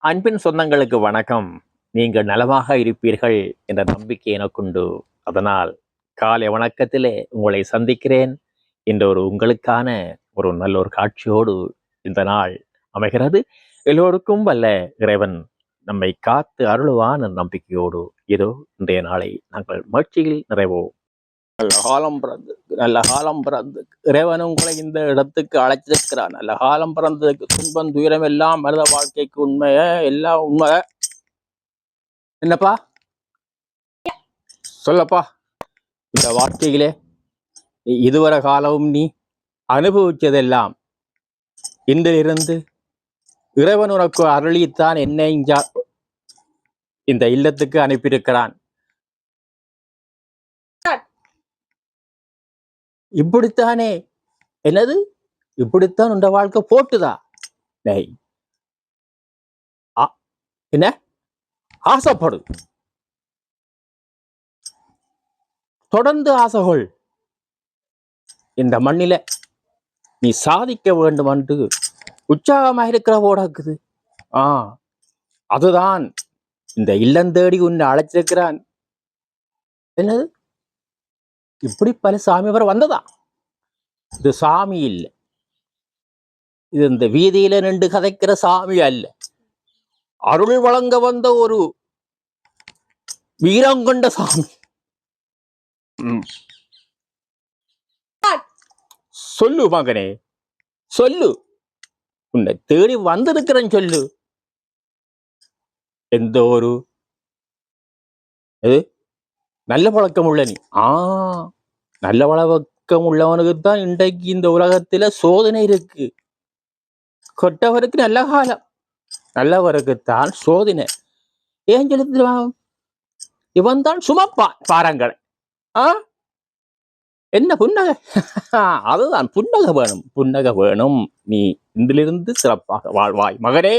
அன்பின் சொந்தங்களுக்கு வணக்கம். நீங்கள் நலமாக இருப்பீர்கள் என்ற நம்பிக்கை எனக்குண்டு. அதனால் காலை வணக்கத்திலே உங்களை சந்திக்கிறேன். இன்று உங்களுக்கான நல்ல ஒரு காட்சியோடு இந்த நாள் அமைகிறது. எல்லோருக்கும் வல்ல இறைவன் நம்மை காத்து அருளுவான் என்ற நம்பிக்கையோடு இதோ இன்றைய நாளை நாங்கள் மகிழ்ச்சியில் நிறைவோம். நல்ல காலம் பிறந்து இறைவன் உங்களை இந்த இடத்துக்கு அழைச்சிருக்கிறான். நல்ல காலம் பிறந்ததுக்கு துன்பம் துயரம் எல்லாம் மனித வாழ்க்கைக்கு உண்மைய எல்லாம் உண்மை. என்னப்பா சொல்லப்பா, இந்த வாழ்க்கையிலே இதுவரை காலமும் நீ அனுபவிச்சதெல்லாம் இன்றிலிருந்து இறைவன் உனக்கு அருளித்தான் என்னை இந்த இல்லத்துக்கு அனுப்பியிருக்கிறான். இப்படித்தானே? என்னது இப்படித்தான் உண்ட வாழ்க்கை போட்டுதா? என்ன ஆசைப்படு, தொடர்ந்து ஆசைகள். இந்த மண்ணில நீ சாதிக்க வேண்டும் என்று உற்சாகமாக இருக்கிற போடாக்குது. அதுதான் இந்த இல்லம் தேடி உன்னை அழைச்சிருக்கிறான். என்னது இப்படி பல சாமி வர வந்ததா? இது சாமி இல்லை, இது இந்த வீதியில நின்று கதைக்கிற சாமி அல்ல. அருள் வழங்க வந்த ஒரு வீரங்கொண்ட சாமி. சொல்லு மகனே, சொல்லு. உன்னை தேடி வந்திருக்கிறேன், சொல்லு. எந்த ஒரு நல்ல பழக்கம் உள்ள நீ நல்ல பழக்கம் உள்ளவனுக்குத்தான் இன்றைக்கு இந்த உலகத்துல சோதனை இருக்கு. கொட்டவருக்கு நல்ல காலம், நல்லவருக்குத்தான் சோதனை. ஏன் சொல்லுவான்? இவன் தான் சுமப்பான் பாரங்களை. என்ன புன்னகை? அதுதான் புன்னகை வேணும், புன்னகை வேணும். நீ இன்றிலிருந்து சிறப்பாக வாழ்வாய் மகனே.